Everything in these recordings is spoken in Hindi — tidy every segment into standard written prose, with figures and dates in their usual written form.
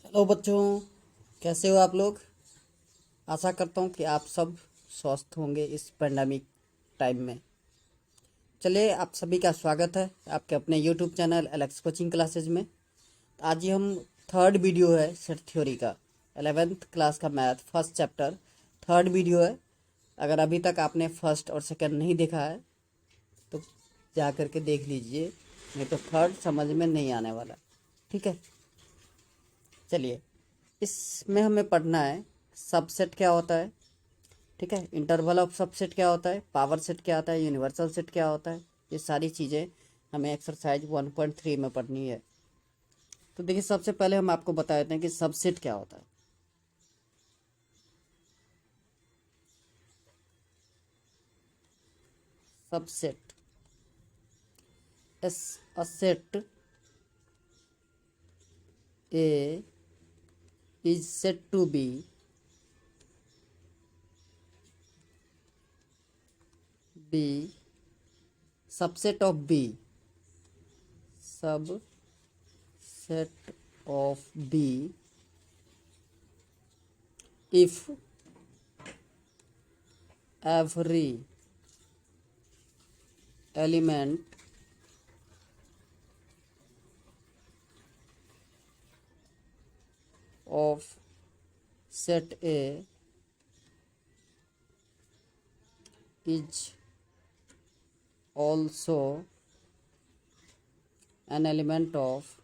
हेलो बच्चों, कैसे हो आप लोग। आशा करता हूँ कि आप सब स्वस्थ होंगे इस पेंडेमिक टाइम में। चलिए, आप सभी का स्वागत है आपके अपने YouTube channel Alex coaching classes में। तो आज ही हम थर्ड वीडियो है सेट थ्योरी का, 11th क्लास का math first chapter third video है। अगर अभी तक आपने फर्स्ट और सेकंड नहीं देखा है तो जा करके देख लीजिए, नहीं तो थर्ड समझ में नहीं आने वाला। ठीक है, चलिए इसमें हमें पढ़ना है सबसेट क्या होता है। ठीक है, इंटरवल ऑफ सबसेट क्या होता है, पावर सेट क्या होता है, यूनिवर्सल सेट क्या होता है, ये सारी चीज़ें हमें एक्सरसाइज 1.3 में पढ़नी है। तो देखिए, सबसे पहले हम आपको बता देते हैं कि सबसेट क्या होता है। Subset, S a set A is said to be B subset of B, subset of B if every element of set A is also an element of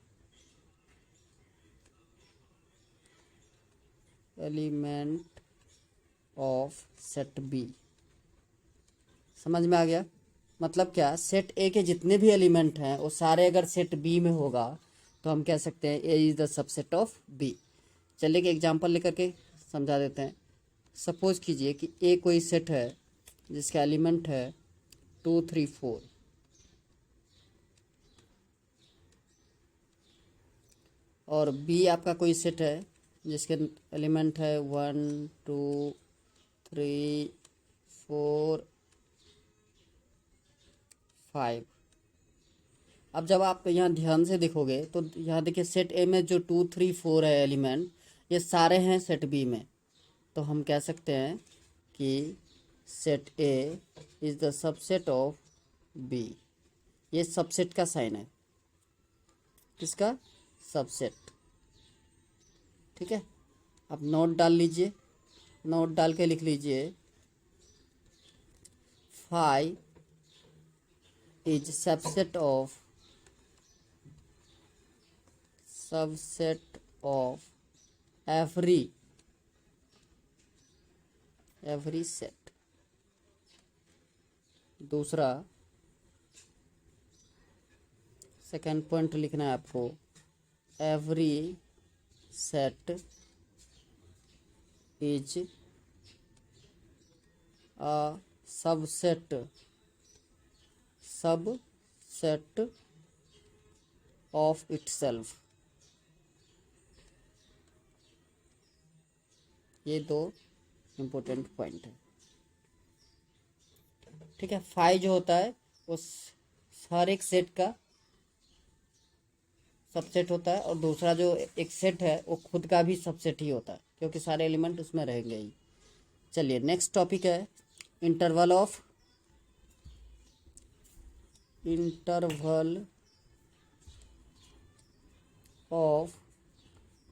set B। समझ में आ गया? मतलब क्या, सेट ए के जितने भी एलिमेंट हैं वो सारे अगर सेट बी में होगा तो हम कह सकते हैं A is the subset of B. चलिए एक एग्जांपल लेकर के समझा देते हैं। सपोज कीजिए कि ए कोई सेट है जिसका एलिमेंट है 2 3 4, और बी आपका कोई सेट है जिसके एलिमेंट है 1 2 3 4 5। अब जब आप यहाँ ध्यान से देखोगे तो यहाँ देखिए, सेट ए में जो 2 3 4 है एलिमेंट, ये सारे हैं सेट बी में। तो हम कह सकते हैं कि set A is the subset of B. ये सबसेट का साइन है, किसका? सबसेट। ठीक है, अब नोट डाल लीजिए, नोट डाल के लिख लीजिए 5 is subset of every set. दूसरा सेकेंड पॉइंट लिखना है आपको, every set is a subset of itself. ये दो इम्पोर्टेंट पॉइंट है। ठीक है, फाइव जो होता है वो हर एक सेट का सबसेट होता है, और दूसरा जो एक सेट है वो खुद का भी सबसेट ही होता है क्योंकि सारे एलिमेंट उसमें रहेंगे ही। चलिए नेक्स्ट टॉपिक है interval of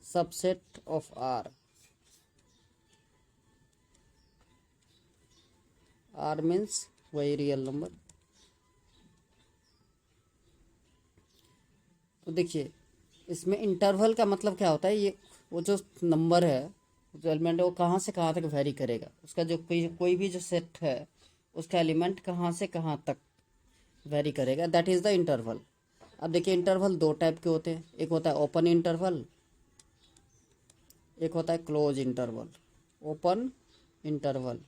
subset of R. R means वही रियल नंबर। तो देखिए, इसमें इंटरवल का मतलब क्या होता है, ये वो जो नंबर है, जो एलिमेंट है वो कहाँ से कहाँ तक वेरी करेगा, उसका जो कोई भी जो सेट है उसका एलिमेंट कहाँ से कहाँ तक वेरी करेगा, दैट इज़ द इंटरवल। अब देखिए, इंटरवल दो टाइप के होते हैं, एक होता है ओपन इंटरवल, एक होता है क्लोज इंटरवल। ओपन इंटरवल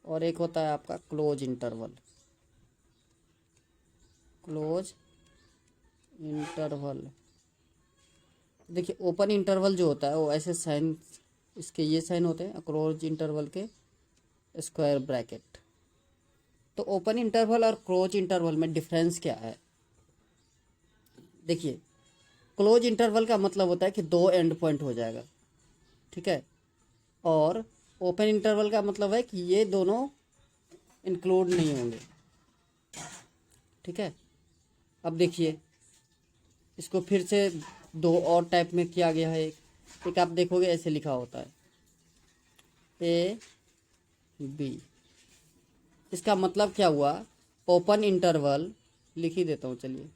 और एक होता है आपका क्लोज इंटरवल। क्लोज इंटरवल, देखिए ओपन इंटरवल जो होता है वो ऐसे साइन, इसके ये साइन होते हैं, क्लोज इंटरवल के स्क्वायर ब्रैकेट। तो ओपन इंटरवल और क्लोज इंटरवल में डिफरेंस क्या है? देखिए, क्लोज इंटरवल का मतलब होता है कि दो एंड पॉइंट हो जाएगा, ठीक है। और ओपन इंटरवल का मतलब है कि ये दोनों इंक्लूड नहीं होंगे, ठीक है। अब देखिए, इसको फिर से दो और टाइप में किया गया है। एक आप देखोगे ऐसे लिखा होता है ए बी, इसका मतलब क्या हुआ, ओपन इंटरवल लिख ही देता हूँ, चलिए,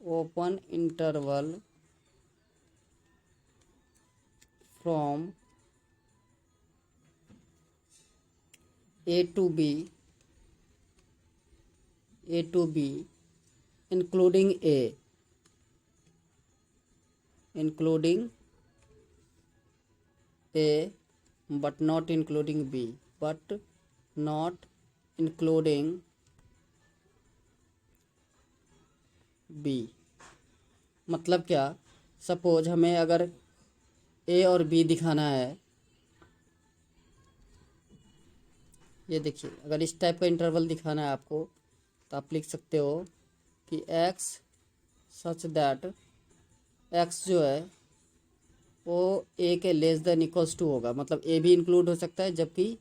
open interval from A to B including A, but not including B, but not including B। मतलब क्या, सपोज हमें अगर A और B दिखाना है, ये देखिए, अगर इस टाइप का इंटरवल दिखाना है आपको, तो आप लिख सकते हो कि x सच दैट x जो है वो a के लेस देन इक्वल्स टू होगा, मतलब a भी इंक्लूड हो सकता है जबकि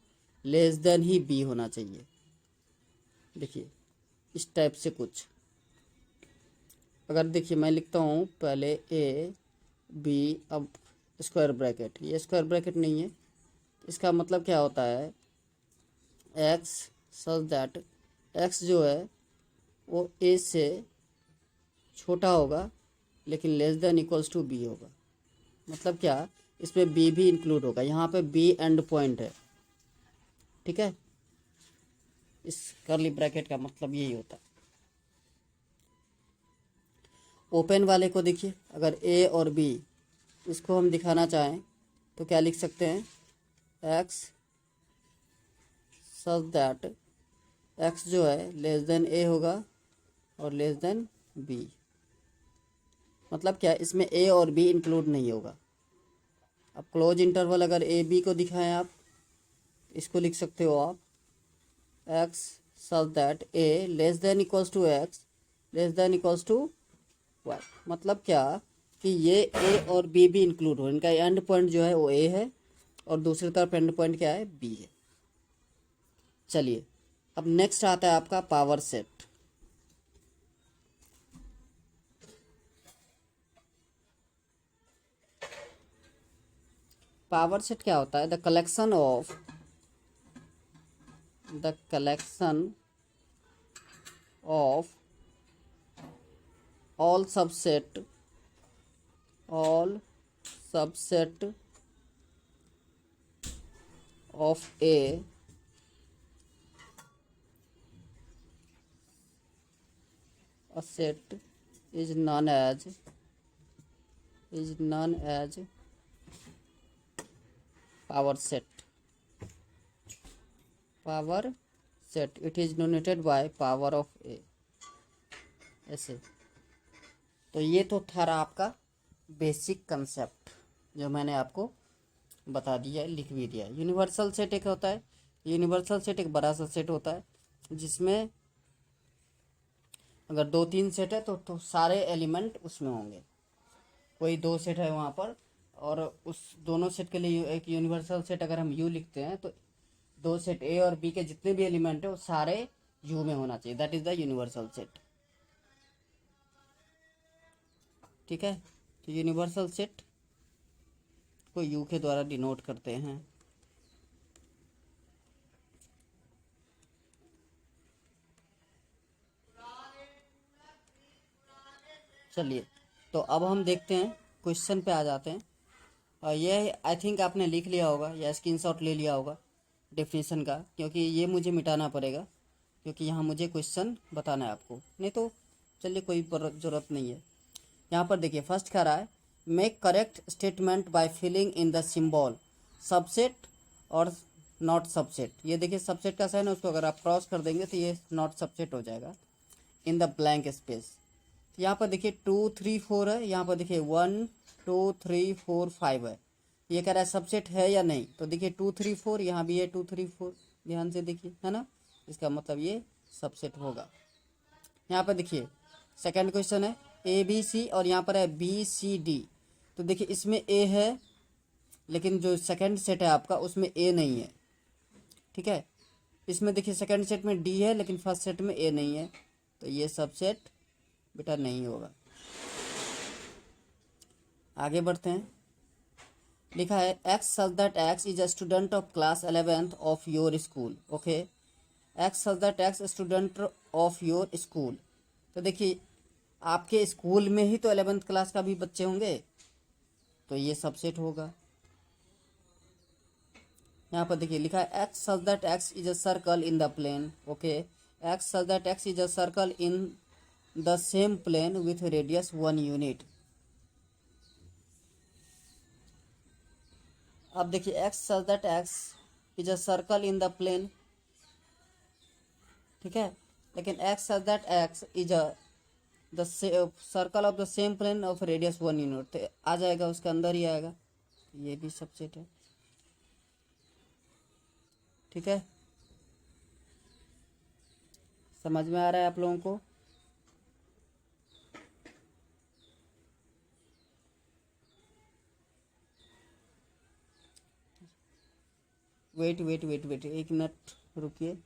लेस देन ही b होना चाहिए। देखिए इस टाइप से कुछ, अगर देखिए मैं लिखता हूँ पहले a b, अब स्क्वायर ब्रैकेट, ये स्क्वायर ब्रैकेट नहीं है, इसका मतलब क्या होता है, x सच दैट x जो है वो a से छोटा होगा लेकिन less than equals to b होगा। मतलब क्या, इसमें b भी इंक्लूड होगा, यहाँ पे b एंड पॉइंट है, ठीक है। इस कर्ली ब्रैकेट का मतलब यही होता है। ओपन वाले को देखिए, अगर a और b इसको हम दिखाना चाहें तो क्या लिख सकते हैं, x सच दैट x जो है लेस देन a होगा और लेस देन b। मतलब क्या, इसमें a और b इंक्लूड नहीं होगा। अब क्लोज इंटरवल अगर ए बी को दिखाएं आप, इसको लिख सकते हो आप x such that a less than equals to x less than equals to y। मतलब क्या कि ये a और b भी इंक्लूड हो, इनका एंड पॉइंट जो है वो a है और दूसरी तरफ एंड पॉइंट क्या है, b है। चलिए, अब नेक्स्ट आता है आपका पावर सेट। पावर सेट क्या होता है, the collection of all subset of a set is known as power set। It is denoted by power of a, ऐसे। तो ये तो था आपका बेसिक कंसेप्ट जो मैंने आपको बता दिया, लिख भी दिया। यूनिवर्सल सेट एक होता है, यूनिवर्सल सेट एक बड़ा सा सेट होता है जिसमें अगर दो तीन सेट है तो सारे एलिमेंट उसमें होंगे। कोई दो सेट है वहाँ पर और उस दोनों सेट के लिए एक यूनिवर्सल सेट अगर हम यू लिखते हैं तो दो सेट ए और बी के जितने भी एलिमेंट है वो सारे यू में होना चाहिए, that is the universal set, ठीक है। तो यूनिवर्सल सेट को यू के द्वारा डिनोट करते हैं। चलिए, तो अब हम देखते हैं, क्वेश्चन पे आ जाते हैं। और ये आई थिंक आपने लिख लिया होगा या स्क्रीनशॉट ले लिया होगा डेफिनेशन का, क्योंकि ये मुझे मिटाना पड़ेगा क्योंकि यहाँ मुझे क्वेश्चन बताना है आपको, नहीं तो चलिए कोई ज़रूरत नहीं है। यहाँ पर देखिए फर्स्ट कह रहा है, make correct statement by filling in the symbol subset और नॉट सबसेट। ये देखिए सबसेट का साइन है, उसको अगर आप क्रॉस कर देंगे तो ये नॉट सबसेट हो जाएगा इन द ब्लैंक स्पेस। यहाँ पर देखिए 2 3 4 है, यहाँ पर देखिए 1 2 3 4 5 है। ये कह रहा है सबसेट है या नहीं, तो देखिए 2 3 4, यहाँ भी है 2 3 4, ध्यान से देखिए, है ना, इसका मतलब ये सबसेट होगा। यहाँ पर देखिए सेकंड क्वेश्चन है ए बी सी और यहाँ पर है बी सी डी। तो देखिए इसमें ए है लेकिन जो सेकंड सेट है आपका उसमें ए नहीं है, ठीक है। इसमें देखिए सेकंड सेट में डी है लेकिन फर्स्ट सेट में ए नहीं है, तो ये सबसेट बेटा नहीं होगा। आगे बढ़ते हैं। लिखा है X such that X is a student of class 11th of your school. Okay, X such that x student of your school. तो देखिए आपके स्कूल में ही तो 11th क्लास का भी बच्चे होंगे, तो ये सबसेट होगा। यहाँ पर देखिए लिखा है X such that X is a circle in the plane. Okay, X such that X is a circle in the same plane with radius 1 unit. अब देखिए X such that X is a circle in the plane, ठीक है, लेकिन X such that X is a the circle of the same plane of radius 1 unit, तो आ जाएगा उसके अंदर ही आएगा, ये भी सबसेट है, ठीक है। समझ में आ रहा है आप लोगों को? वेट वेट वेट वेट एक मिनट रुकिए।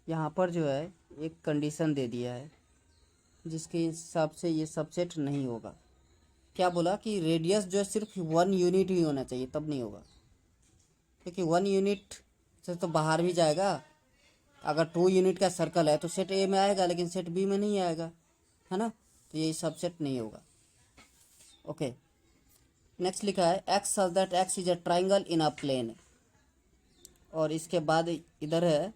यहाँ पर जो है एक कंडीशन दे दिया है जिसके हिसाब से ये सबसेट नहीं होगा। क्या बोला कि रेडियस जो है सिर्फ 1 यूनिट ही होना चाहिए, तब नहीं होगा, क्योंकि 1 यूनिट से तो बाहर भी जाएगा। अगर 2 यूनिट का सर्कल है तो सेट ए में आएगा लेकिन सेट बी में नहीं आएगा, है ना, तो ये सबसेट नहीं होगा। ओके, नेक्स्ट लिखा है X such that X is a triangle in a plane, और इसके बाद इधर है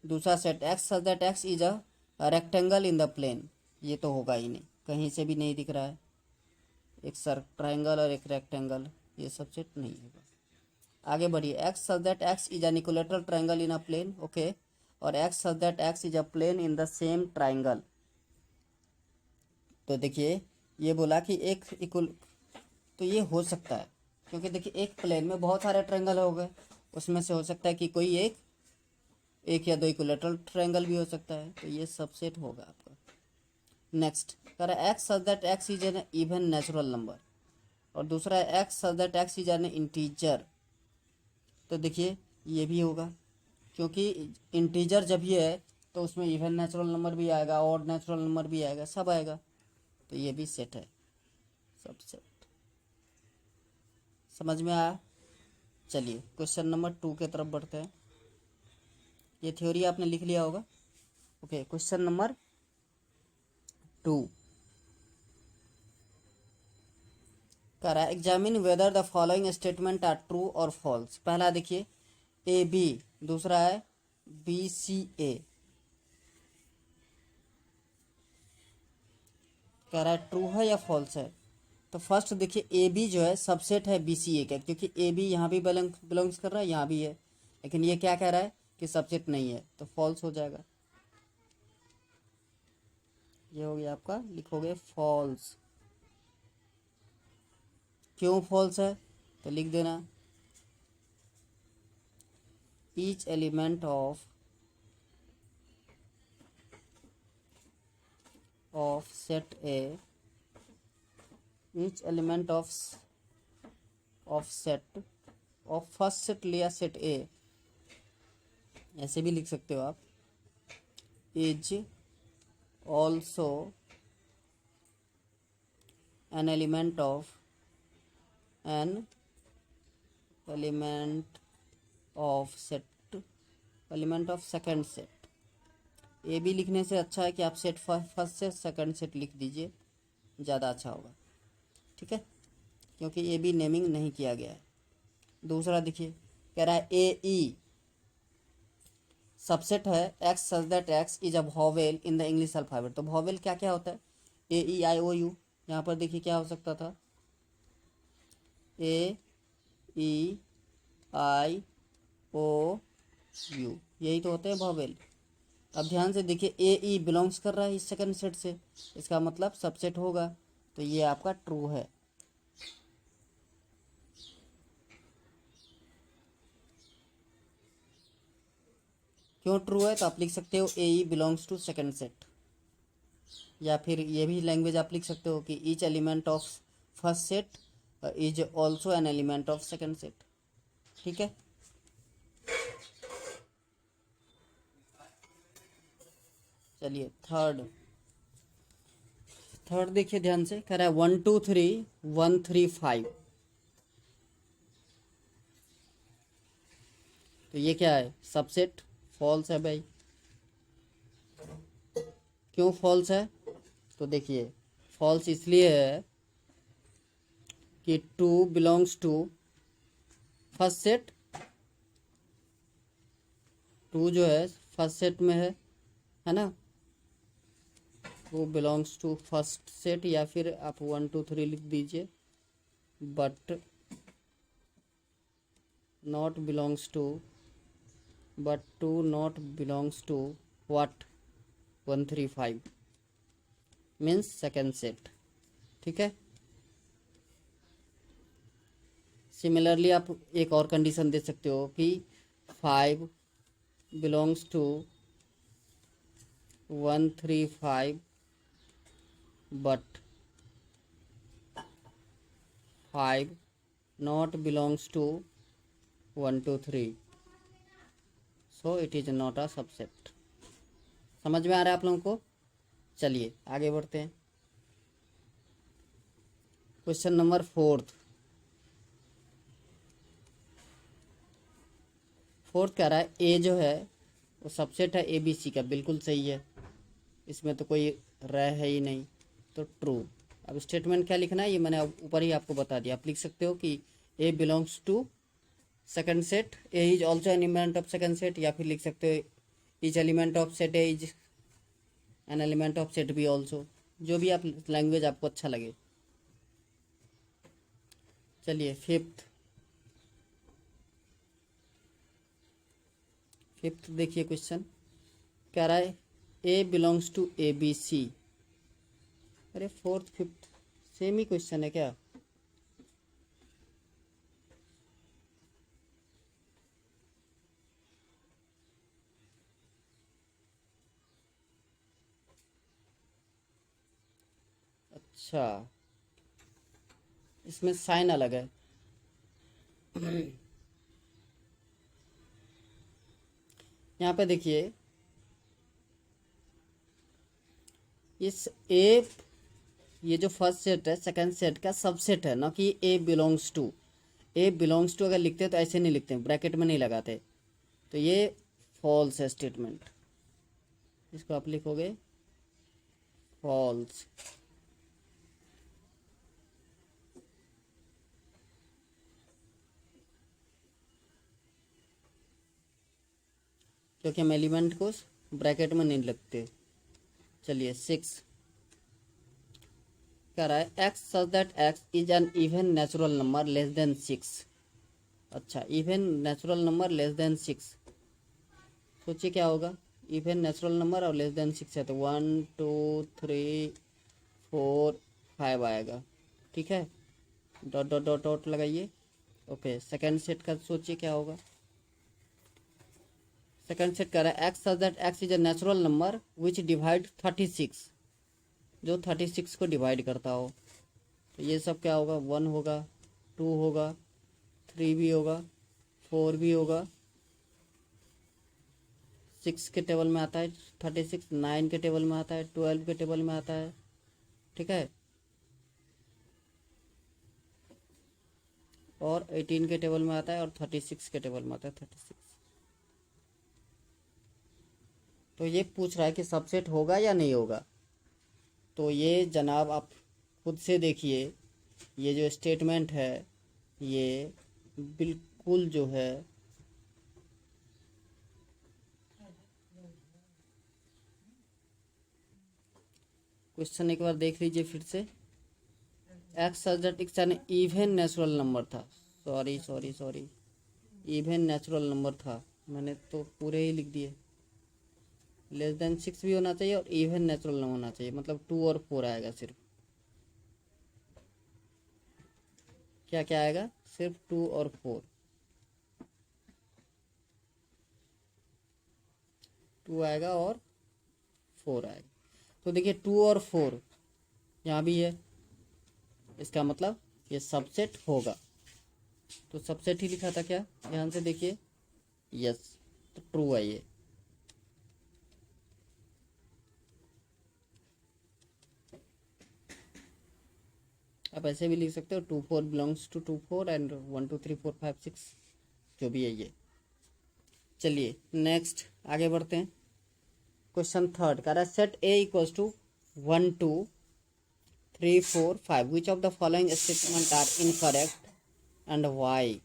दूसरा set X such that X is a rectangle in the plane. ये तो होगा ही नहीं, कहीं से भी नहीं दिख रहा है, एक सर ट्राइंगल और एक रेक्टेंगल, ये सबसेट नहीं होगा। आगे बढ़िए, X such that X is an equilateral triangle in a plane. Okay, और X such that X is a plane in the same triangle. तो देखिए ये बोला कि एक इक्वल, तो ये हो सकता है क्योंकि देखिए एक प्लेन में बहुत सारे ट्रायंगल हो गए, उसमें से हो सकता है कि कोई एक या दो इक्विलेटरल ट्रायंगल भी हो सकता है, तो ये सबसेट होगा आपका। नेक्स्ट कह रहा है X such that X is N even natural number, और दूसरा है X such that X is N integer. तो देखिए ये भी होगा क्योंकि इंटीजर जब ये है तो उसमें इवन नेचुरल नंबर भी आएगा, ऑड नेचुरल नंबर भी आएगा, सब आएगा, तो ये भी सेट है, सबसेट। समझ में आया? चलिए क्वेश्चन नंबर 2 के तरफ बढ़ते हैं। ये थ्योरी आपने लिख लिया होगा। ओके, क्वेश्चन नंबर 2 कह रहा है examine whether the following statement are true और फॉल्स। पहला देखिए ए बी, दूसरा है बी सी ए। कह रहा है ट्रू है या फॉल्स है। तो फर्स्ट देखिए ए बी जो है सबसेट है बी सी ए का, क्योंकि ए बी यहाँ भी बिलोंग्स कर रहा है, यहाँ भी है, लेकिन ये क्या कह रहा है कि सबसेट नहीं है, तो फॉल्स हो जाएगा। ये हो गया आपका, लिखोगे फॉल्स। क्यों फॉल्स है तो लिख देना each element of set A, each element of set of first set लिया सेट ए, ऐसे भी लिख सकते हो आप, is also an element of second set. A B लिखने से अच्छा है कि आप सेट फर्स्ट से सेकंड सेट लिख दीजिए, ज़्यादा अच्छा होगा, ठीक है, क्योंकि ए बी नेमिंग नहीं किया गया है। दूसरा देखिए कह रहा है ए ई सबसेट है X such that X is a vowel in the English alphabet. तो वॉवेल क्या क्या होता है, ए ई आई ओ यू। यहाँ पर देखिए क्या हो सकता था, ए ई आई ओ यू, यही तो होते हैं वॉवेल। अब ध्यान से देखिए ए ई बिलोंग्स कर रहा है इस सेकंड सेट से, इसका मतलब सबसेट होगा, तो ये आपका ट्रू है। क्यों ट्रू है तो आप लिख सकते हो ए ई बिलोंग्स टू सेकंड सेट। या फिर ये भी लैंग्वेज आप लिख सकते हो कि each element of first set is also an element of second set. ठीक है, चलिए थर्ड देखिए ध्यान से, कह रहा है 1 2 3 1 3 5। तो ये क्या है, सबसेट, फॉल्स है भाई। क्यों फॉल्स है, तो देखिए फॉल्स इसलिए है कि 2 बिलोंग्स टू फर्स्ट सेट, 2 जो है फर्स्ट सेट में है ना, 2 बिलोंग्स टू फर्स्ट सेट, या फिर आप 1 2 3 लिख दीजिए, but not belongs to, but 2 not belongs to what 1 3 5 means second set। ठीक है, सिमिलरली आप एक और कंडीशन दे सकते हो कि 5 belongs to 1 3 5 but 5 not belongs to 1 2 3, so it is not a subset. समझ में आ रहा है आप लोगों को। चलिए आगे बढ़ते हैं, क्वेश्चन नंबर 4। कह रहा है ए जो है वो सबसेट है ए बी सी का, बिल्कुल सही है, इसमें तो कोई रह है ही नहीं, तो ट्रू। अब स्टेटमेंट क्या लिखना है ये मैंने ऊपर ही आपको बता दिया, आप लिख सकते हो कि A belongs to second set, A is also an element of second set, या फिर लिख सकते हो each element of set A is an element of set B also, जो भी आप लैंग्वेज आपको अच्छा लगे। चलिए फिफ्थ देखिए क्वेश्चन, कह रहा है A belongs to A B C. अरे फोर्थ फिफ्थ सेम ही क्वेश्चन है क्या, अच्छा इसमें साइन अलग है। यहाँ पे देखिए इस ए, ये जो फर्स्ट सेट है सेकंड सेट का सबसेट है ना, कि A belongs to, A belongs to अगर लिखते हैं तो ऐसे नहीं लिखते हैं, ब्रैकेट में नहीं लगाते, तो ये फॉल्स है स्टेटमेंट, इसको आप लिखोगे फॉल्स। क्योंकि हम एलिमेंट को ब्रैकेट में नहीं लिखते। चलिए 6 कह रहा है X such that X is N even natural number less than 6। अच्छा even natural number less than 6, सोचिए क्या होगा, इवन नेचुरल नंबर और लेस देन 6 है तो 1 2 3 4 5 आएगा। ठीक है, डॉट डॉट डॉट डॉट लगाइए। ओके सेकंड सेट का सोचिए क्या होगा, सेकंड सेट कह रहा है X such that X is a natural number which divide 36, जो 36 को डिवाइड करता हो, तो ये सब क्या होगा, 1 होगा, 2 होगा, 3 भी होगा, 4 भी होगा, 6 के टेबल में आता है 36, 9 के टेबल में आता है, 12 के टेबल में आता है। ठीक है, और 18 के टेबल में आता है, और 36 के टेबल में आता है 36। तो ये पूछ रहा है कि सबसेट होगा या नहीं होगा, तो ये जनाब आप खुद से देखिए, ये जो स्टेटमेंट है ये बिल्कुल जो है क्वेश्चन एक बार देख लीजिए फिर से, X subject X an even natural number था, सॉरी इवन नेचुरल नंबर था, मैंने तो पूरे ही लिख दिए, लेस देन 6 भी होना चाहिए और इवन नेचुरल नंबर होना चाहिए, मतलब 2 और 4 आएगा सिर्फ, क्या क्या आएगा, सिर्फ 2 और 4, 2 आएगा और 4 आएगा। तो देखिए 2 और 4 यहाँ भी है, इसका मतलब ये सबसेट होगा। तो सबसेट ही लिखा था क्या, ध्यान से देखिए, यस, तो ट्रू है ये। आप ऐसे भी लिख सकते हो 2 4 बिलोंग्स टू 2 4 एंड 1 2 3 4 5 6, जो भी है ये। चलिए नेक्स्ट आगे बढ़ते हैं। क्वेश्चन थर्ड कह रहा है set A equals to 1 2 3 4 5 which of the following statement are incorrect and why.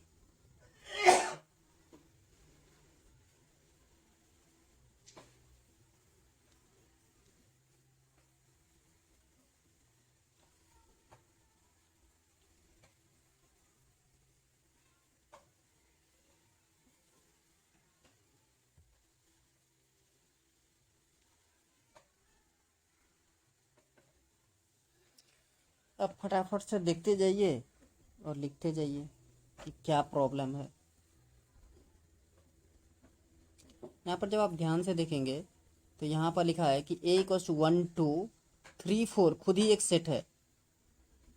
अब फटाफट से देखते जाइए और लिखते जाइए कि क्या प्रॉब्लम है। यहाँ पर जब आप ध्यान से देखेंगे तो यहाँ पर लिखा है कि ए इक्वल्स टू 1 2 3 4 खुद ही एक सेट है,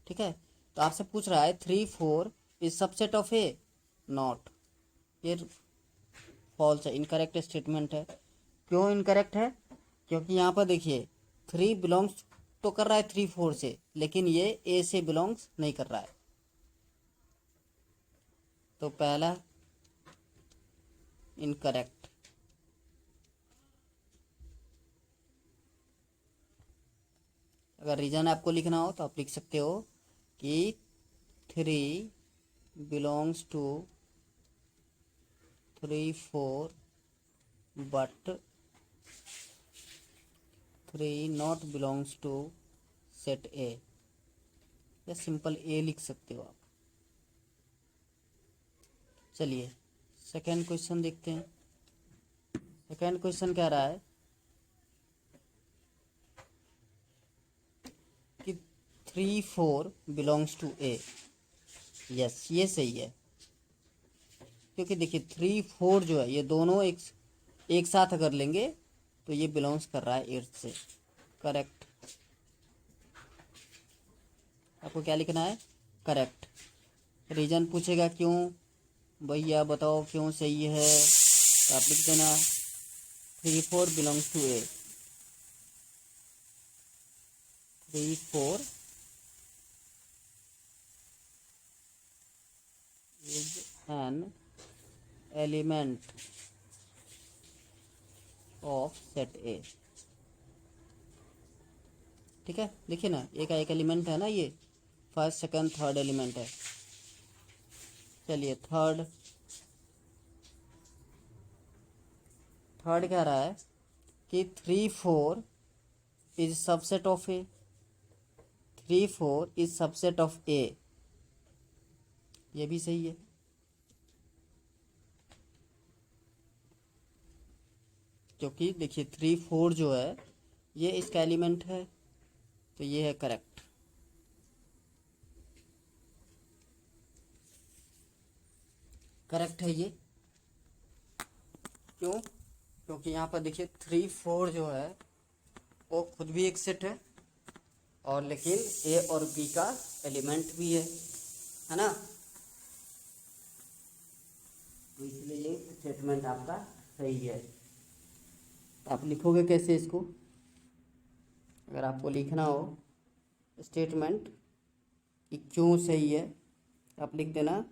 ठीक है। तो आपसे पूछ रहा है 3 4 is subset of A, not, ये फॉल्स है, इनकरेक्ट स्टेटमेंट है। क्यों इनकरेक्ट है, क्योंकि यहाँ पर देखिए 3 बिलोंग्स तो कर रहा है 3 4 से, लेकिन ये ए से बिलोंग्स नहीं कर रहा है। तो पहला इनकरेक्ट। अगर रीजन आपको लिखना हो तो आप लिख सकते हो कि 3 belongs to 3 4 but 3 not belongs to set A, या सिंपल ए लिख सकते हो आप। चलिए सेकेंड क्वेश्चन देखते हैं। सेकेंड क्वेश्चन कह रहा है कि 3 4 बिलोंग्स टू ए, यस ये सही है, क्योंकि देखिए 3 4 जो है ये दोनों एक साथ अगर लेंगे तो ये बिलोंग्स कर रहा है 8 से, करेक्ट। आपको क्या लिखना है, करेक्ट। रीजन पूछेगा क्यों, भैया बताओ क्यों सही है, तो आप लिख देना 3 4 belongs to A, 3 4 is an element of set A, ठीक है। देखिए ना, ए का एक एलिमेंट है ना, ये फर्स्ट सेकंड थर्ड एलिमेंट है। चलिए थर्ड कह रहा है कि 3 4 is subset of A, 3 4 is subset of A, ये भी सही है। क्योंकि देखिए 3 4 जो है ये इसका एलिमेंट है, तो ये है करेक्ट। करेक्ट है ये, क्यों, क्योंकि यहाँ पर देखिए 3 4 जो है वो खुद भी एक सेट है, और लेकिन ए और बी का एलिमेंट भी है ना। तो इसलिए ये स्टेटमेंट आपका सही है। आप लिखोगे कैसे इसको, अगर आपको लिखना हो स्टेटमेंट कि क्यों सही है, आप लिख देना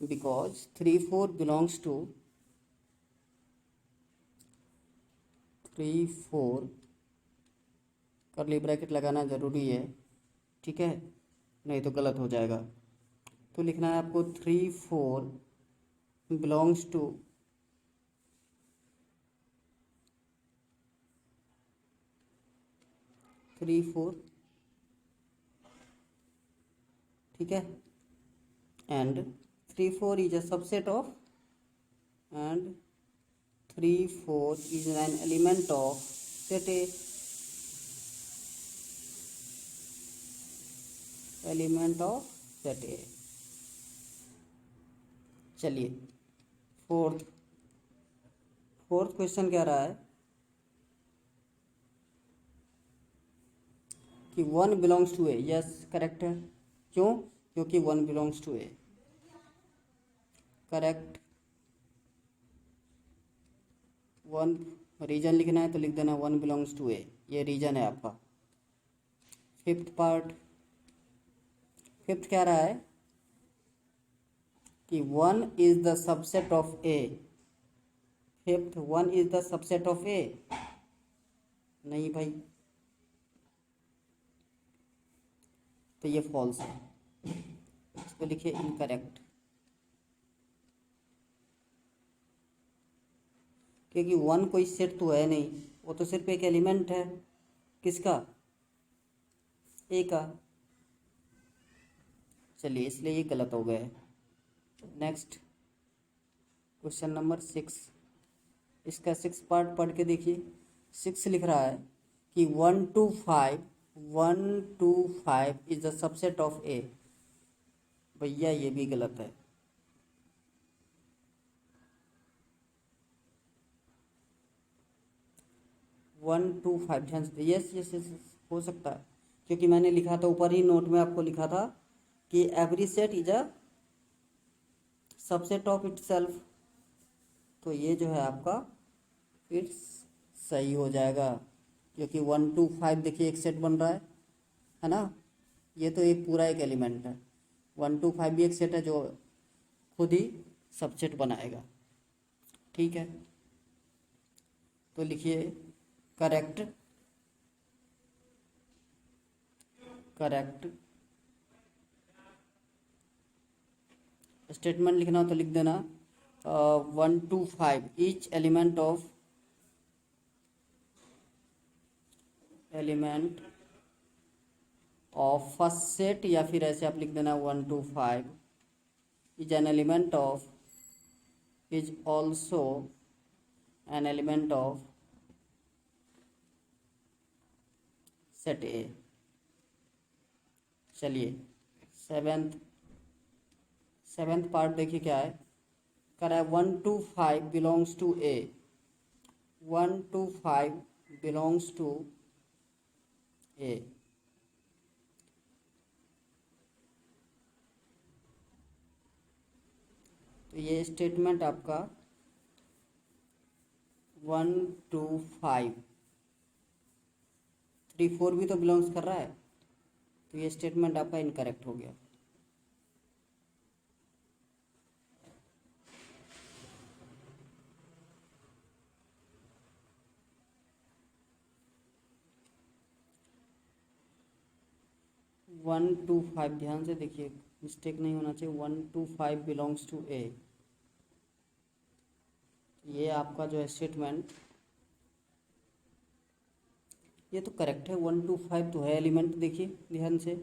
because 3 4 belongs to 3 4, curly bracket लगाना ज़रूरी है, ठीक है, नहीं तो गलत हो जाएगा। तो लिखना है आपको 3 4 बिलोंग्स टू 3 4, ठीक है, and 3 4 is a subset of, and 3 4 is an element of set A, element of set A. चलिए फोर्थ क्वेश्चन कह रहा है कि one belongs to A. Yes correct है। क्यों? क्योंकि one belongs to A. Correct. One reason लिखना है तो लिख देना वन बिलोंग्स टू ए, ये रीजन है आपका। फिफ्थ पार्ट, फिफ्थ कह रहा है कि one is the subset of A. Fifth, one is the subset of A. नहीं भाई, तो ये फॉल्स है, इसको लिखिए इनकरेक्ट। क्योंकि वन कोई सेट तो है नहीं, वो तो सिर्फ एक एलिमेंट है। किसका? ए का। चलिए, इसलिए ये गलत हो गया है। नेक्स्ट क्वेश्चन नंबर 6, इसका 6 पार्ट पढ़ के देखिए। 6 लिख रहा है कि 1 to 5 is the subset of A. भैया ये भी गलत है। 1 to 5, ध्यान से। यस यस यस, हो सकता है, क्योंकि मैंने लिखा था ऊपर ही नोट में, आपको लिखा था कि every set is a subset of itself. तो ये जो है आपका फिर सही हो जाएगा, क्योंकि 1 to 5 देखिए एक सेट बन रहा है ना। ये तो एक पूरा एक एलिमेंट है। 1 to 5 भी एक सेट है जो खुद ही सबसेट बनाएगा। ठीक है, तो लिखिए करेक्ट। करेक्ट स्टेटमेंट लिखना हो तो लिख देना 1 to 5 each element of first set, या फिर ऐसे आप लिख देना 1 to 5 is an element of, is also an element of set A. चलिए, सेवेंथ पार्ट देखिए क्या है। कह रहा है 1 to 5 belongs to A. 1 to 5 belongs to A. तो ये स्टेटमेंट आपका 1 to 5, 3 4 भी तो बिलोंग्स कर रहा है, तो ये स्टेटमेंट आपका इनकरेक्ट हो गया। वन टू फाइव, ध्यान से देखिए, मिस्टेक नहीं होना चाहिए। 1 to 5 बिलोंग्स टू ए, ये आपका जो है स्टेटमेंट, ये तो करेक्ट है। 1 to 5 तो है एलिमेंट, देखिए ध्यान से।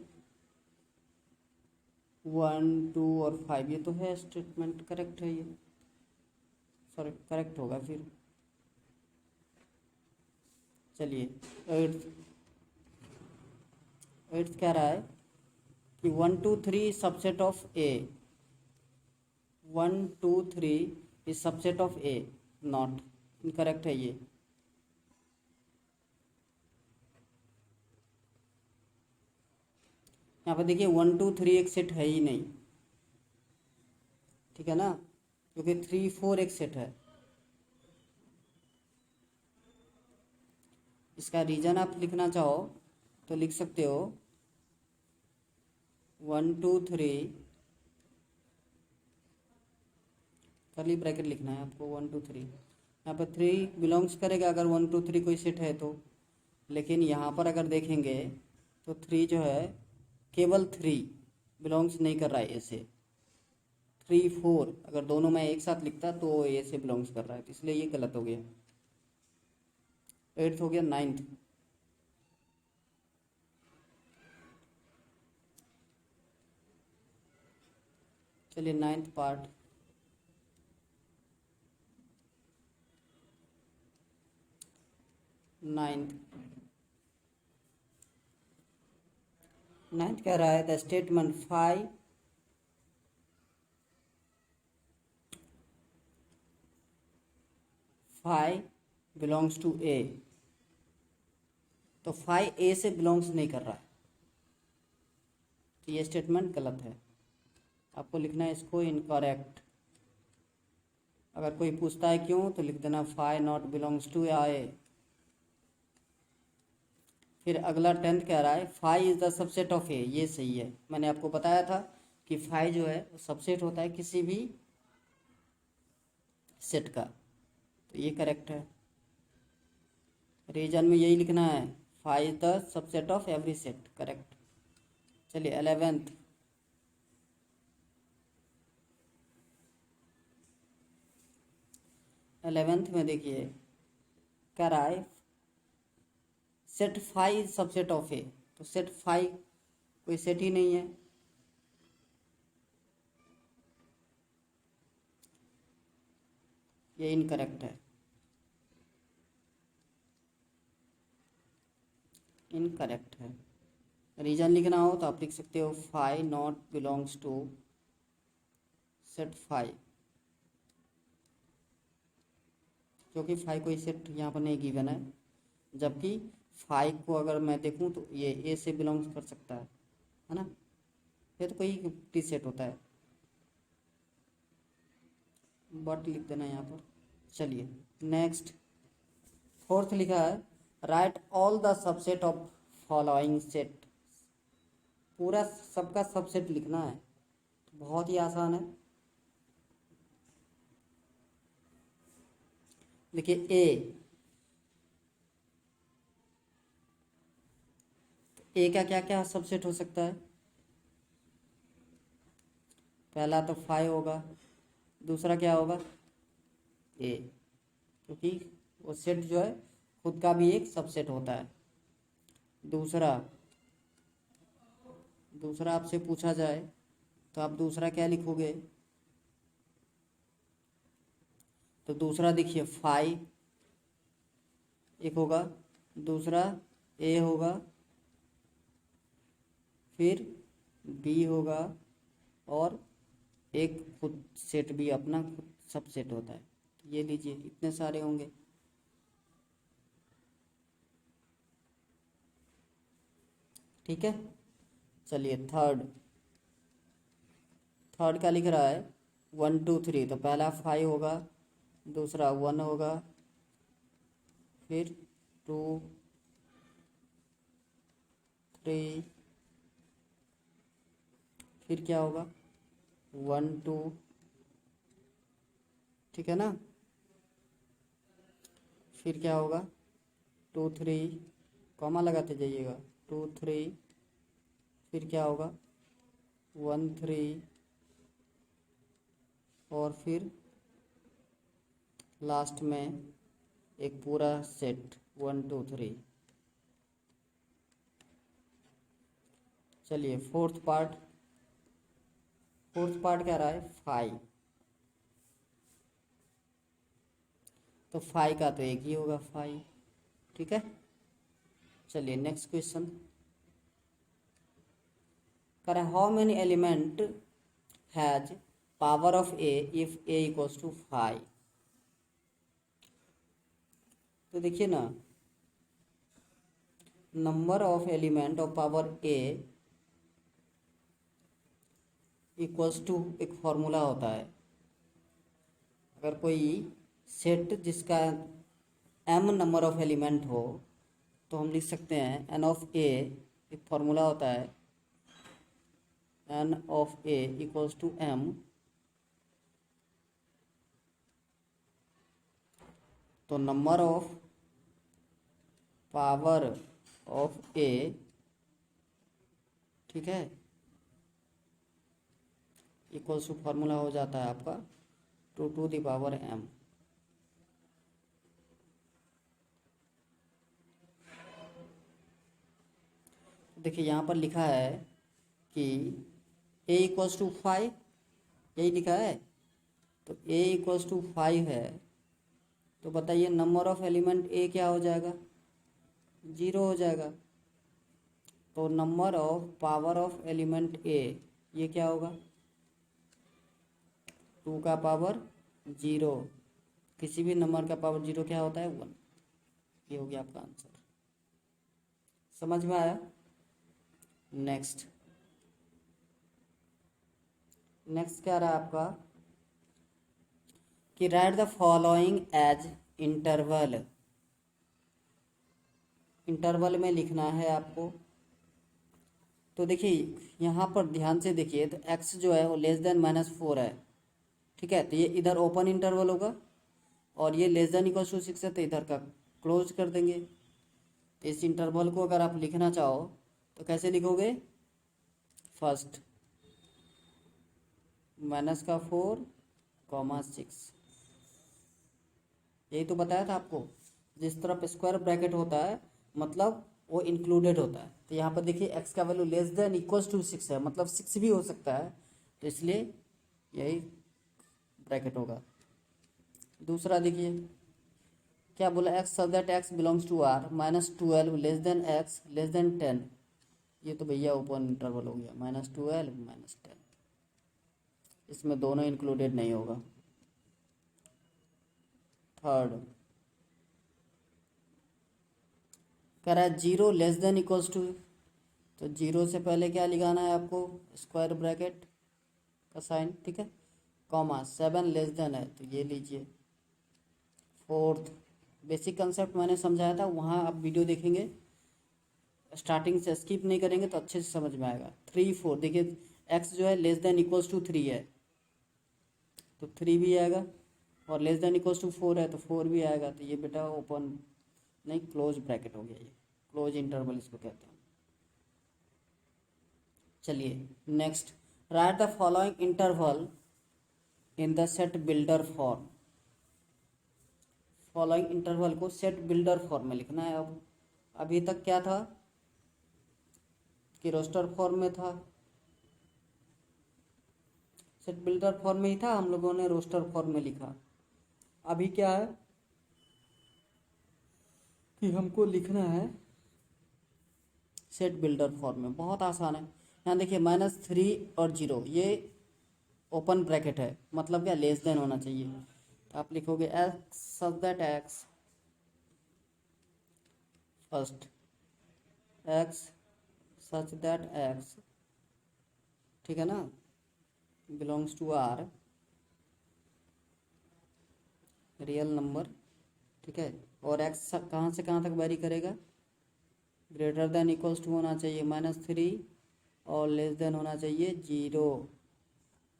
1 2 और 5 ये तो है स्टेटमेंट, करेक्ट है ये। सॉरी, करेक्ट होगा फिर। चलिए, एट्थ कह रहा है कि 1 2 3 subset of A. 1 2 3 is subset of A, not, incorrect है ये। यहाँ पर देखिए 1 2 3 एक सेट है ही नहीं, ठीक है ना, क्योंकि 3 4 एक सेट है। इसका रीजन आप लिखना चाहो तो लिख सकते हो 1 2 3, कर्ली ब्रैकेट लिखना है आपको। 1 2 3, यहाँ पर 3 बिलोंग्स करेगा अगर 1 2 3 कोई सेट है तो। लेकिन यहाँ पर अगर देखेंगे तो 3 जो है, केवल 3 बिलोंग्स नहीं कर रहा है ए से। 3 4 अगर दोनों में एक साथ लिखता तो ए से बिलोंग्स कर रहा है, तो इसलिए ये गलत हो गया। एट्थ हो गया। नाइन्थ, चलिए नाइन्थ पार्ट। नाइन्थ कह रहा है the statement 5 belongs to A. तो फाइव ए से बिलोंग्स नहीं कर रहा है, तो ये स्टेटमेंट गलत है। आपको लिखना है इसको इनकरेक्ट। अगर कोई पूछता है क्यों, तो लिख देना five not belongs to A. फिर अगला 10th कह रहा है five is the subset of A. ये सही है, मैंने आपको बताया था कि फाइव जो है सबसेट होता है किसी भी सेट का, तो ये करेक्ट है। रीजन में यही लिखना है, five is the subset of every set, correct. चलिए 11th। में देखिए कह रहा है सेट फाइव सबसेट ऑफ ए। तो सेट फाइव कोई सेट ही नहीं है, ये इनकरेक्ट है, इनकरेक्ट है। रीजन लिखना हो तो आप लिख सकते हो five not belongs to set five, क्योंकि फाइव कोई सेट यहाँ पर नहीं गिवन है। जबकि फाइव को अगर मैं देखूँ तो ये ए से बिलोंग्स कर सकता है ना, ये तो कोई टी सेट होता है, बट लिख देना यहाँ पर। चलिए नेक्स्ट 4th लिखा है right all the subset of following set. पूरा सबका सबसेट लिखना है, तो बहुत ही आसान है। देखिए ए का क्या क्या सबसेट हो सकता है। पहला तो फाइव होगा, दूसरा क्या होगा ए, क्योंकि वो सेट जो है खुद का भी एक सबसेट होता है। दूसरा आपसे पूछा जाए तो आप दूसरा क्या लिखोगे, तो दूसरा देखिए फाइव एक होगा, दूसरा ए होगा, फिर बी होगा, और एक खुद सेट भी अपना खुद सबसेट होता है। ये लीजिए इतने सारे होंगे। ठीक है। चलिए थर्ड क्या लिख रहा है 1 2 3। तो पहला फाइव होगा, दूसरा 1 होगा, फिर 2 3, फिर क्या होगा 1 2, ठीक है ना। फिर क्या होगा 2 3, कॉमा लगाते जाइएगा 2 3, फिर क्या होगा 1 3, और फिर लास्ट में एक पूरा सेट 1 2 3। चलिए फोर्थ पार्ट क्या रहा है फाइव। तो फाइव का तो एक ही होगा फाइव, ठीक है। चलिए नेक्स्ट क्वेश्चन कर how many element has power of A if A equals to 5। तो देखिए ना, number of element of power A equals to एक फॉर्मूला होता है। अगर कोई सेट जिसका m नंबर ऑफ एलिमेंट हो, तो हम लिख सकते हैं n ऑफ a, एक फॉर्मूला होता है n of a equals to m। तो number of power of a, ठीक है, इक्वल्स टू फॉर्मूला हो जाता है आपका 2 टू द पावर m। देखिए यहाँ पर लिखा है कि a इक्वल्स टू 5, यही लिखा है। तो a इक्वल्स टू 5 है, तो बताइए नंबर ऑफ एलिमेंट a क्या हो जाएगा, 0 हो जाएगा। तो number of power of element a ये क्या होगा 2 का पावर 0। किसी भी नंबर का पावर 0 क्या होता है 1। ये हो गया आपका आंसर। समझ में आया। नेक्स्ट क्या रहा आपका कि write the following as interval. Interval में लिखना है आपको। तो देखिए यहाँ पर ध्यान से देखिए, तो x जो है वो <-4 है, ठीक है। तो ये इधर ओपन इंटरवल होगा और ये < <6 है, तो इधर का क्लोज कर देंगे। तो इस इंटरवल को अगर आप लिखना चाहो तो कैसे लिखोगे, फर्स्ट -4, 6। यही तो बताया था आपको, जिस तरफ स्क्वायर ब्रैकेट होता है मतलब वो इंक्लूडेड होता है। तो यहाँ पर देखिए x का वैल्यू < 6 है, मतलब 6 भी हो सकता है, तो इसलिए यही ब्रैकेट होगा। दूसरा देखिए क्या बोला, x such that x belongs to R -12 x <10। ये तो भैया ओपन इंटरवल हो गया, -12 -10, इसमें दोनों इंक्लूडेड नहीं होगा। थर्ड कह रहा है 0 < तो 0 से पहले क्या लगाना है आपको, स्क्वायर ब्रैकेट का साइन, ठीक है, कॉमा 7 <, है तो ये लीजिए। फोर्थ बेसिक कंसेप्ट मैंने समझाया था, वहाँ आप वीडियो देखेंगे, स्टार्टिंग से स्किप नहीं करेंगे तो अच्छे से समझ में आएगा। 3 4 देखिए x जो है < 3 है, तो 3 भी आएगा, और < 4 है तो 4 भी आएगा। तो ये बेटा ओपन नहीं, क्लोज ब्रैकेट हो गया, ये क्लोज इंटरवल इसको कहते हैं। चलिए next, right the following interval in the set builder form. Following interval को सेट बिल्डर फॉर्म में लिखना है। अब अभी तक क्या था कि रोस्टर फॉर्म में था, सेट बिल्डर फॉर्म में ही था, हम लोगों ने रोस्टर फॉर्म में लिखा। अभी क्या है कि हमको लिखना है सेट बिल्डर फॉर्म में। बहुत आसान है। यहाँ देखिए -3 और 0 ये ओपन ब्रैकेट है, मतलब क्या लेस देन होना चाहिए। तो आप लिखोगे x such that x, first x such that x, ठीक है ना, belongs to R, real number, ठीक है। और x कहाँ से कहाँ तक वेरी करेगा, ग्रेटर देन इक्वल्स टू होना चाहिए -3 और लेस देन होना चाहिए 0।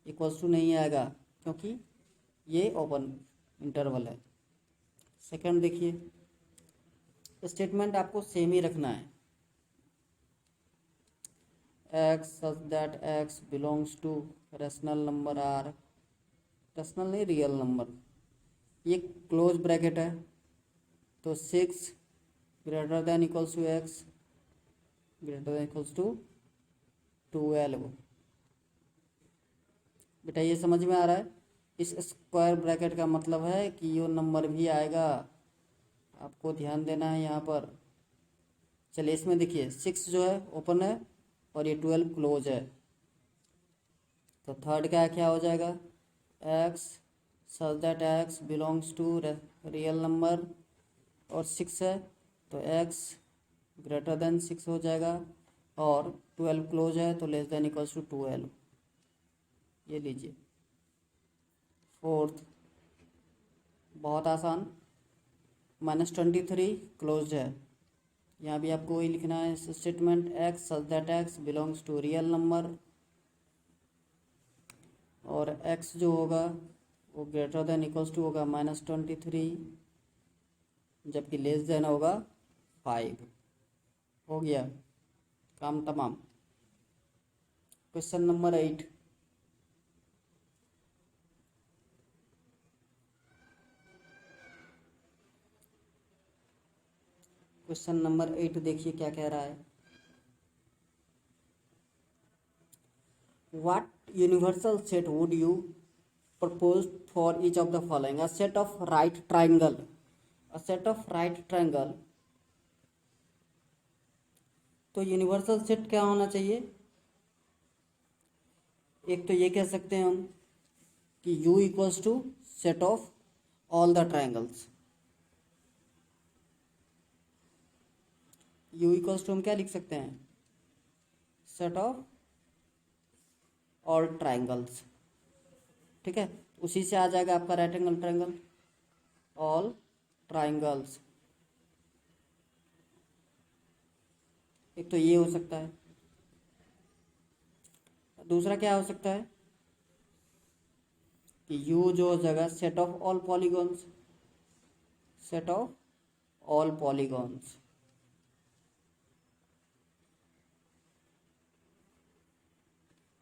इक्वल्स टू नहीं आएगा क्योंकि ये ओपन इंटरवल है। सेकंड देखिए, स्टेटमेंट आपको सेम ही रखना है, x such that x belongs to rational number R, rational नहीं रियल नंबर, ये क्लोज ब्रैकेट है। तो 6 greater than equals to x greater than equals to 12। बेटा ये समझ में आ रहा है। इस स्क्वायर ब्रैकेट का मतलब है कि ये नंबर भी आएगा, आपको ध्यान देना है यहाँ पर। चलिए इसमें देखिए 6 जो है ओपन है और ये 12 क्लोज है। तो थर्ड क्या क्या हो जाएगा, x such that x belongs to real number और 6 है तो x ग्रेटर देन 6 हो जाएगा, और 12 क्लोज है तो लेस देन इक्वल्स टू 12, ये लीजिए। फोर्थ बहुत आसान, -23 क्लोज है, यहाँ भी आपको वही लिखना है statement, x such that x belongs to real number, और x जो होगा वो ग्रेटर देन इक्वल्स टू होगा -23, जबकि लेस देन होगा 5। हो गया काम तमाम। क्वेश्चन नंबर 8, क्वेश्चन नंबर 8 देखिए क्या कह रहा है, what universal set would you propose for each of the following, a set of right triangle, a set of right triangle. तो यूनिवर्सल सेट क्या होना चाहिए, एक तो ये कह सकते हैं हम कि U equals to set of all the triangles, U equals to हम क्या लिख सकते हैं, सेट ऑफ ऑल ट्राइंगल्स। ठीक है, उसी से आ जाएगा आपका right angle triangle, all triangles. एक तो ये हो सकता है, दूसरा क्या हो सकता है कि यू जो हो जाएगा set of all polygons, set of all polygons.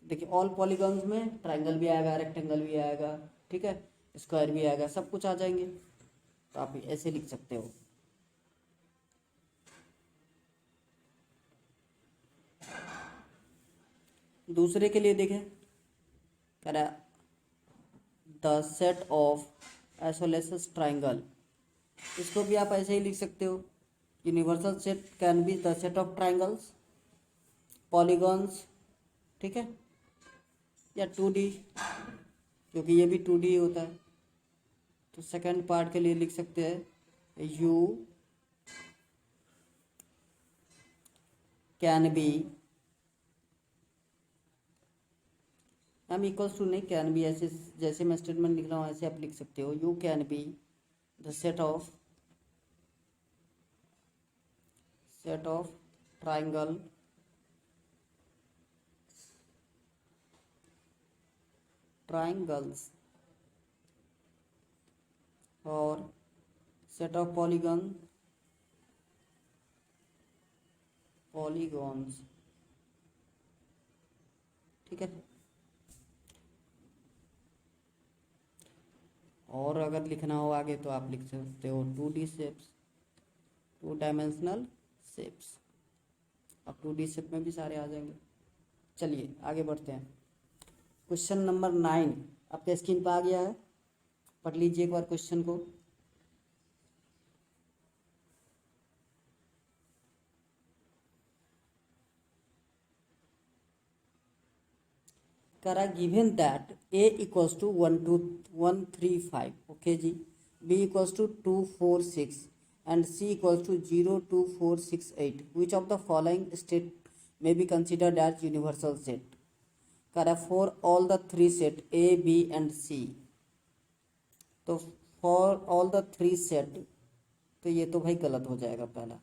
देखिए ऑल पॉलीगॉन्स में ट्राइंगल भी आएगा, रेक्टेंगल भी आएगा, ठीक है, स्क्वायर भी आएगा, सब कुछ आ जाएंगे। तो आप ऐसे लिख सकते हो। दूसरे के लिए देखें, कह रहा है द सेट ऑफ आइसोलेशस ट्राइंगल। इसको भी आप ऐसे ही लिख सकते हो, universal set can be the set of triangles, polygons, ठीक है, या 2D, क्योंकि ये भी 2D होता है। तो सेकंड पार्ट के लिए लिख सकते हैं यू कैन बी, हम इक्वल्स टू नहीं, कैन बी ऐसे जैसे मैं स्टेटमेंट लिख रहा हूँ ऐसे आप लिख सकते हो, you can be the set of triangle triangles और सेट ऑफ पॉलीगॉन्स। ठीक है, और अगर लिखना हो आगे तो आप लिख सकते हो 2D शेप्स, 2 डायमेंशनल शेप्स। अब 2D शेप में भी सारे आ जाएंगे। चलिए आगे बढ़ते हैं। क्वेश्चन नंबर 9 आपके स्क्रीन पर आ गया है, पढ़ लीजिए एक बार क्वेश्चन को। करा given that a equals to 12135, okay जी, b equals to 246 and c equals to 02468, which of the following state में be considered as universal set. करा for all the 3 set a b and c। तो फॉर ऑल द 3 सेट, तो ये तो भाई गलत हो जाएगा पहला।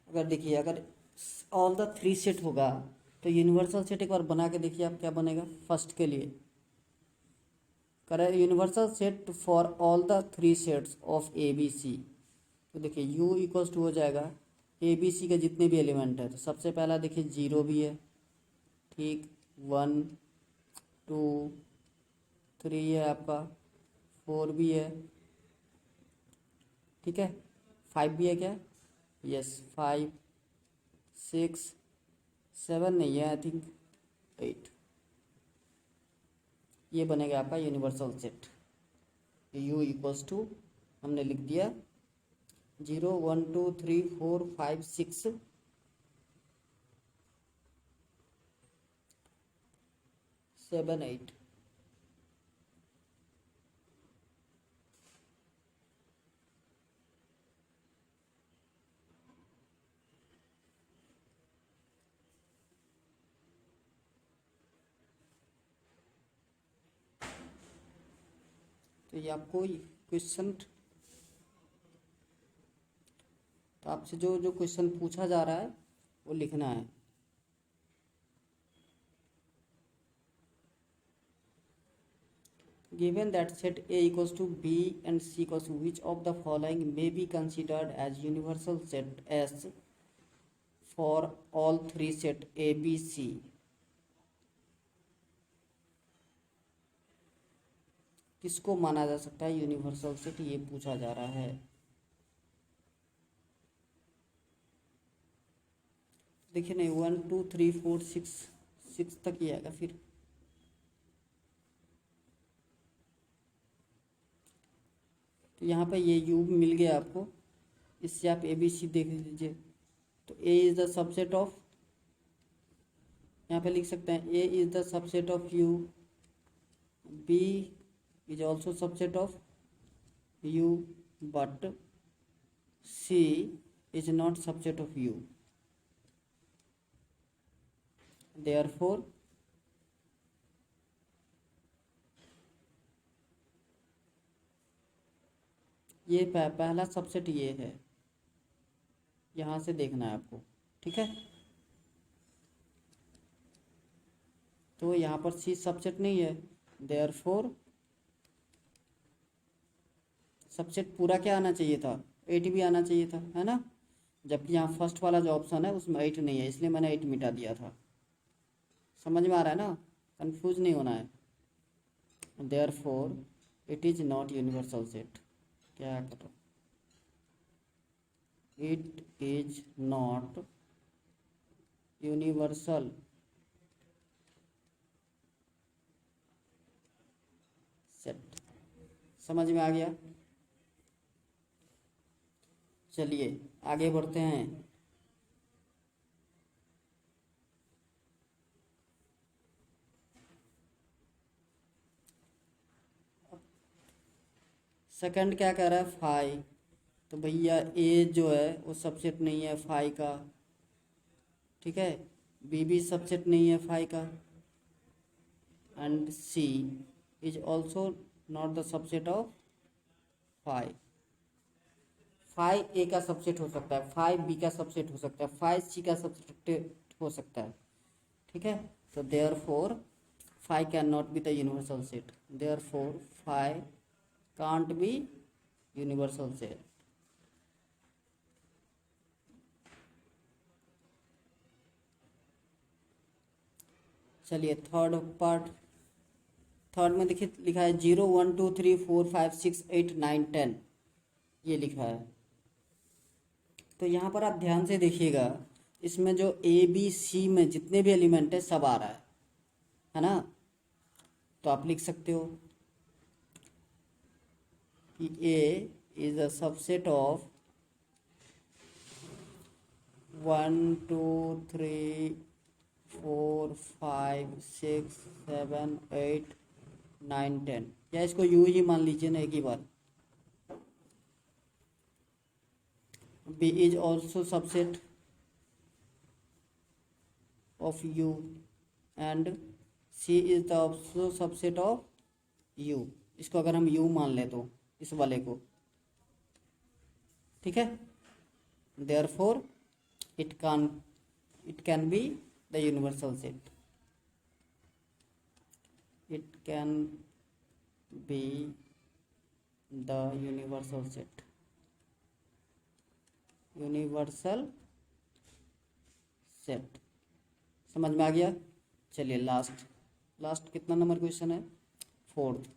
अगर देखिए अगर ऑल द 3 सेट होगा तो यूनिवर्सल सेट एक बार बना के देखिए आप क्या बनेगा। फर्स्ट के लिए करें universal set for all the 3 sets of A B C. तो देखिए यू इक्वल्स टू हो जाएगा ए बी सी के जितने भी एलिमेंट है। तो सबसे पहला देखिए 0 भी है, ठीक, 1 2 3 है आपका, 4 भी है, ठीक है, 5 भी है क्या, यस 5 6 7 नहीं है आई थिंक 8। ये बनेगा आपका universal set. U equals to हमने लिख दिया 0 1 2 3 4 5 6 7 8। तो ये आपको क्वेश्चन, तो आपसे जो जो क्वेश्चन पूछा जा रहा है वो लिखना है। Given that set A equals to B and C equals to which of the following may be considered as universal set S for all 3 set A B C। किसको माना जा सकता है यूनिवर्सल सेट, ये पूछा जा रहा है। देखिए नहीं 1 2 3 4 6 तक ही आएगा। फिर तो यहाँ पे ये यू मिल गया आपको, इससे आप ए बी सी देख लीजिए। तो A is the subset of यहाँ पे लिख सकते हैं A is the subset of U, B is also subset of U, but C is not subset of U, therefore ये पहला सबसेट ये है, यहाँ से देखना है आपको, ठीक है। तो यहाँ पर सी सबसेट नहीं है, देयरफॉर सबसेट पूरा क्या आना चाहिए था, 8 भी आना चाहिए था, है ना। जबकि यहाँ फर्स्ट वाला जो ऑप्शन है उसमें 8 नहीं है, इसलिए मैंने 8 मिटा दिया था। समझ में आ रहा है ना, कंफ्यूज नहीं होना है। Therefore it is not universal set, क्या करो, it is not universal set. समझ में आ गया। चलिए आगे बढ़ते हैं। सेकंड क्या कह रहा है, फाई। तो भैया ए जो है वो सबसेट नहीं है फाई का, ठीक है। बी भी सबसेट नहीं है फाई का, and C is also not the subset of phi. Phi A का सबसेट हो सकता है, फाई बी का सबसेट हो सकता है, फाई सी का सबसेट हो सकता है, ठीक है। तो therefore phi can not be the universal set, therefore phi can't be universal set. चलिए थर्ड पार्ट। थर्ड में देखिए लिखा है 0 1 2 3 4 5 6 8 9 10, ये लिखा है। तो यहाँ पर आप ध्यान से देखिएगा, इसमें जो ए बी सी में जितने भी एलिमेंट है सब आ रहा है ना। तो आप लिख सकते हो कि ए इज अ सबसेट ऑफ 1 2 3 4 5 6 7 8 9 10, या इसको यू ही मान लीजिए ना एक ही बार। B is also subset of U and C is the also subset of U। इसको अगर हम U मान ले तो इस वाले को, ठीक है। Therefore it can be the universal set, it can be the universal set, universal set. समझ में आ गया। चलिए लास्ट कितना नंबर क्वेश्चन है, फोर्थ।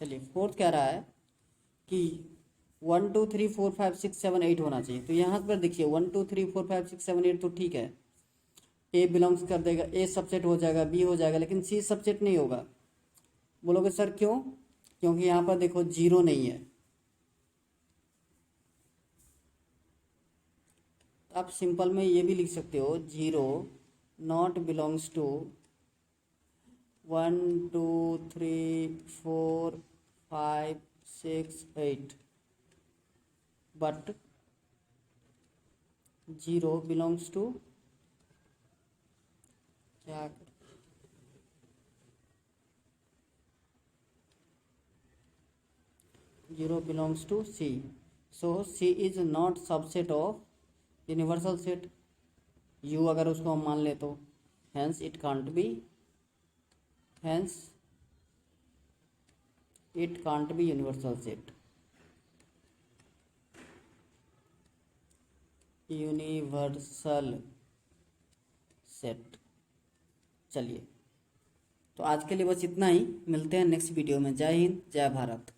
चलिए फोर्थ कह रहा है कि 1 2 3 4 5 6 7 8 होना चाहिए। तो यहाँ पर देखिए 1 2 3 4 5 6 7 8 तो ठीक है, ए बिलोंग्स कर देगा, ए सबसेट हो जाएगा, बी हो जाएगा, लेकिन सी सबसेट नहीं होगा। बोलोगे सर क्यों, क्योंकि यहाँ पर देखो 0 नहीं है। आप सिंपल में ये भी लिख सकते हो 0 not belongs to 1 2 3 4 5 6 8, but 0 belongs to क्या, 0 belongs to C. So C is not subset of universal set, U अगर उसको हम मान ले तो, hence it can't be, hence it can't be universal set, universal set. चलिए तो आज के लिए बस इतना ही, मिलते हैं नेक्स्ट वीडियो में। जय हिंद जय भारत।